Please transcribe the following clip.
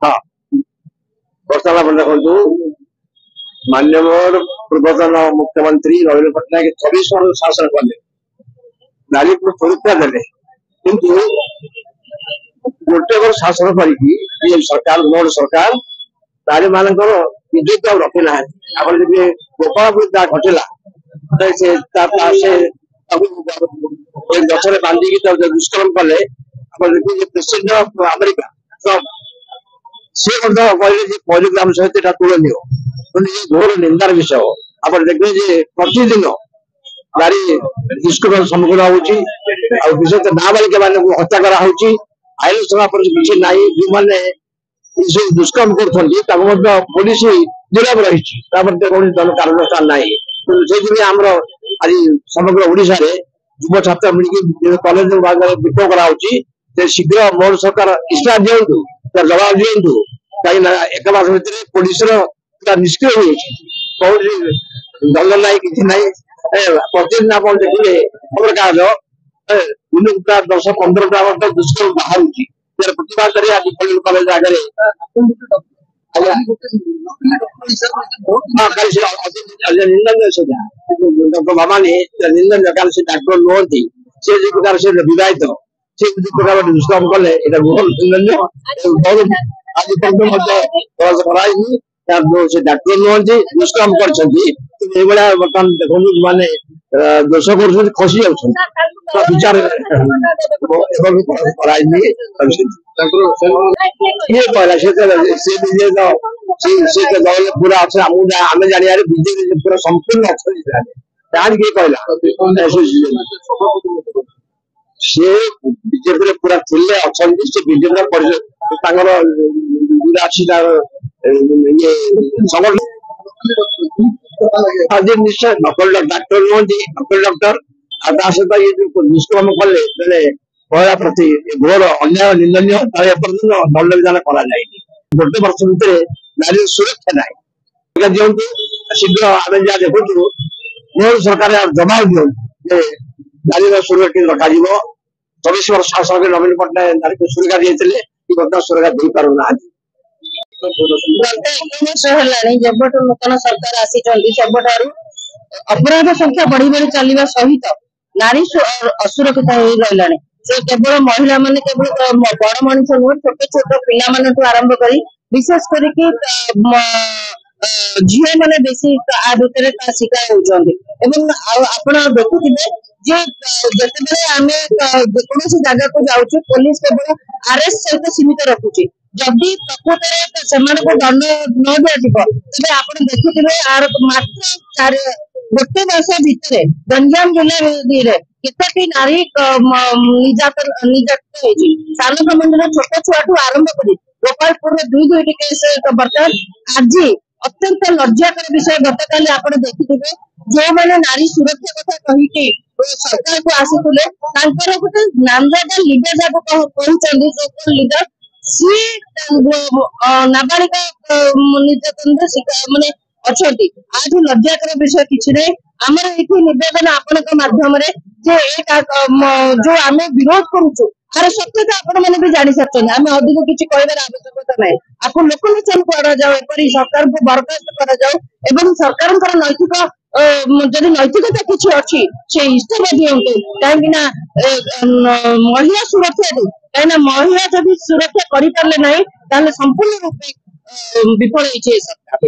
हाँ ବର୍ତ୍ତମାନ ଆପଣ ଦେଖନ୍ତୁ ମାନ୍ୟବର ପୂର୍ବତନ ମୁଖ୍ୟମନ୍ତ୍ରୀ ନବୀନ ପଟ୍ଟନାୟକ 24 ବର୍ଷ ଶାସନ କଲେ, ନାରୀକୁ ସୁରକ୍ଷା ଦେଲେ, କିନ୍ତୁ ଗୋଟେ ବର୍ଷ ଶାସନ କରିକି ସରକାର ମୋଟ ସରକାର ନାରୀ ମାନଙ୍କର ଇଜ୍ଜତ ଆଉ ରଖି ନାହାନ୍ତି। ଆପଣ ଯଦି ଗୋପାଳପୁର ଯାହା ଘଟିଲା ସେ ଗଛରେ ବାନ୍ଧିକି ଦୁଷ୍କର୍ମ କଲେ, ଆପଣ ଯଦି ପ୍ରେସିଡେଣ୍ଟ ଅଫ ଆମେରିକା ସେ ମଧ୍ୟ କହିଲେ ଯେ ପଲିଗ୍ରାମ ସହିତ ଏଟା ତୁଳନୀୟ, ଘୋର ନିନ୍ଦାର ବିଷୟ। ଆପଣ ଦେଖିବେ ଯେ ପ୍ରତିଦିନ ନାରୀ ଦୁଷ୍କର୍ମ ସମ୍ମୁଖୀନ ହଉଛି, ଆଉ ବିଶେଷତଃ ନାବାଳିକା ମାନଙ୍କୁ ହତ୍ୟା କରାହଉଛି। ଆଇନ ସଭା ପରେ କିଛି ନାହିଁ, ଯୋଉମାନେ ଏସବୁ ଦୁଷ୍କର୍ମ କରୁଛନ୍ତି ତାକୁ ମଧ୍ୟ ପୋଲିସ ଗିରଫ ରହିଛି, ତା ମଧ୍ୟ କୌଣସି କାର୍ଯ୍ୟାନୁଷ୍ଠାନ ନାହିଁ। ସେଇଥିପାଇଁ ଆମର ଆଜି ସମଗ୍ର ଓଡିଶାରେ ଯୁବ ଛାତ୍ର ମିଳିକି କଲେଜ ଭାଗରେ ବିକ୍ଷୋଭ କରାହଉଛି ଯେ ଶୀଘ୍ର ମୋଦି ସରକାର ଇସ୍ତାହା ଦିଅନ୍ତୁ, ତାର ଜବାବ ଦିଅନ୍ତୁ। କାହିଁକି ନା ଏକ ମାସ ଭିତରେ ପୋଲିସର ନିଷ୍କ୍ରିୟ ହୋଇଯାଇଛି, କୌଣସି ଦଣ୍ଡ ନାହିଁ, କିଛି ନାହିଁ। ପ୍ରତିଦିନ ଆପଣ ଦେଖିଲେ ଖବର କାଗଜ ଦିନକୁ ପ୍ରାୟ 10-15ଟା ମଧ୍ୟ ଦୁଷ୍କର୍ମ ବାହାରୁଛି। ତାର ପ୍ରତିବାଦ କରି ଆଜି କଲେଜ ଆଗରେ ନିନ୍ଦନୀୟ ସେଇଟା ଭବାନୀ ନିନ୍ଦନୀୟ, କାରଣ ସେ ଡାକ୍ତର ନୁହନ୍ତି, ସେ ଯୋଉ ପ୍ରକାର ସେ ବିବାହିତ, ସେ ଯୋଉ ପ୍ରକାର ଦୁଷ୍କର୍ମ କଲେ ଏଇଟା ବହୁତ ନିନ୍ଦନୀୟ। ଆଜି ପର୍ଯ୍ୟନ୍ତ ମଧ୍ୟ ପ୍ରୟାସ କରାଯାଇଛି, ସେ ଡାକ୍ତର ନୁହନ୍ତି, ଦୁଷ୍କର୍ମ କରିଛନ୍ତି। କିନ୍ତୁ ଏଇଭଳିଆ ବର୍ତ୍ତମାନ ଦେଖନ୍ତୁ ଯୋଉମାନେ ଦୋଷ କରୁଛନ୍ତି ଖସି ଯାଉଛନ୍ତି, ବିଚାର କରାଇନି। କିଏ କହିଲା ସେ ଦଳରେ ପୁରା ଅଛି, ଆମେ ଜାଣିବାରେ ବିଜେପି ପୁରା ସମ୍ପୂର୍ଣ୍ଣ ଅଛନ୍ତି, ତାହେଲେ କିଏ କହିଲା? ସେ ବିଜେପିରେ ପୁରା ଥିଲେ, ଅଛନ୍ତି। ସେ ବିଜେପିର ତାଙ୍କର ଅଛି ଇଏ ସଂଗଠନ ଆଜି ନିଶ୍ଚୟ ନକଲ ଡାକ୍ତର ନୁହନ୍ତି, ନକଲ ଡକ୍ଟର। ଆଉ ତା ସହିତ ଇଏ ଯୋଉ ଦୁଷ୍କର୍ମ କଲେ ମହିଳା ପ୍ରତି ଘୋର ଅନ୍ୟାୟ, ନିନ୍ଦନୀୟ। ତାର ଏପର୍ଯ୍ୟନ୍ତ ଦଣ୍ଡବିଧାନ କରାଯାଇନି। ଗୋଟେ ବର୍ଷ ଭିତରେ ନାରୀର ସୁରକ୍ଷା ନାହିଁ, ଦିଅନ୍ତୁ ଶୀଘ୍ର। ଆମେ ଯାହା ଦେଖୁଛୁ ମୋଦି ସରକାର ଜବାବ ଦିଅନ୍ତୁ ଯେ ନାରୀର ସୁରକ୍ଷା ରଖାଯିବ। 24 ବର୍ଷ ଶାସନରେ ନବୀନ ପଟ୍ଟନାୟକ ନାରୀକୁ ସୁରକ୍ଷା ଦେଇଥିଲେ, କି ବର୍ତ୍ତମାନ ସୁରକ୍ଷା ଦେଇପାରୁନାହାନ୍ତି। ହେଲାଣି ଯେବେଠୁ ନୂତନ ସରକାର ଆସିଛନ୍ତି ସେବେଠାରୁ ଅପରାଧ ସଂଖ୍ୟା ବଢି ବଢି ଚାଲିବା ସହିତ ନାରୀ ଅସୁରକ୍ଷିତ ହେଇ ରହିଲାଣି। ସେ କେବଳ ମହିଳା ମାନେ, କେବଳ ବଡ ମଣିଷ ନୁହେଁ, ଛୋଟ ଛୋଟ ପିଲାମାନଠୁ ଆରମ୍ଭ କରି ବିଶେଷ କରିକି ଝିଅ ମାନେ ବେଶୀ ଆ ଭିତରେ ଶିକାର ହଉଛନ୍ତି। ଏବଂ ଆଉ ଆପଣ ଦେଖୁଥିବେ ଯେ ଯେତେବେଳେ ଆମେ ଯେକୌଣସି ଜାଗାକୁ ଯାଉଛୁ, ପୋଲିସ କେବଳ ଆରେଷ୍ଟ ସହିତ ସୀମିତ ରଖୁଛି। ଯଦି ପ୍ରକୃତରେ ସେମାନଙ୍କୁ ଦଣ୍ଡ ନ ଦିଆଯିବ, ତେବେ ଆପଣ ଦେଖୁଥିବେ ଆର ମାତ୍ର ଗୋଟେ ବର୍ଷ ଭିତରେ ଗଞ୍ଜାମ ଜିଲ୍ଲାରେ କେତୋଟି ନାରୀ ନିର୍ଯାତିତ ହେଇଛି। ସାନଖମଣ୍ଡିର ଛୋଟ ଛୁଆଠୁ ଆରମ୍ଭ କରି ଗୋପାଳପୁରରେ ଦୁଇଟି କେସ୍ ବର୍ତ୍ତମାନ। ଆଜି ଅତ୍ୟନ୍ତ ଲଜ୍ଜାକର ବିଷୟ, ଗତକାଲି ଆପଣ ଦେଖିଥିବେ ଯୋଉମାନେ ନାରୀ ସୁରକ୍ଷା କଥା କହିକି ସରକାରକୁ ଆସିଥିଲେ, ତାଙ୍କର ଗୋଟେ ନାମଜାଦା ଲିଡର ଯାକୁ କହୁଛନ୍ତି ଲିଡର, ସିଏ ନାବାଳିକା ନିର୍ଯାତନାର ମାନେ ଅଛନ୍ତି। ଆଠୁ ଲଜ୍ଜାକର ବିଷୟ କିଛି ନାହିଁ। ଆମର ଏଇଠି ନିବେଦନ ଆପଣଙ୍କ ମାଧ୍ୟମରେ ଯେ ଯୋଉ ଆମେ ବିରୋଧ କରୁଛୁ ତାର ସତ୍ୟତା ଆପଣ ମାନେ ବି ଜାଣି ସାରିଛନ୍ତି। ଆମେ ଅଧିକ କିଛି କହିବାର ଆବଶ୍ୟକତା ନାହିଁ। ଆପଣ ଲୋକଲୋଚନ କରାଯାଉ, ଏପରି ସରକାରଙ୍କୁ ବରଖାସ୍ତ କରାଯାଉ ଏବଂ ସରକାରଙ୍କର ନୈତିକ ଯଦି ନୈତିକତା କିଛି ଅଛି ସେ ଇସ୍ତଫା ଦିଅନ୍ତୁ। କାହିଁକି ନା ମହିଳା ସୁରକ୍ଷାରୁ, କାହିଁକିନା ମହିଳା ଯଦି ସୁରକ୍ଷା କରିପାରିଲେ ନାହିଁ ତାହେଲେ ସମ୍ପୂର୍ଣ୍ଣ ରୂପେ ବିଫଳ ହେଇଛି ଏ ସରକାର।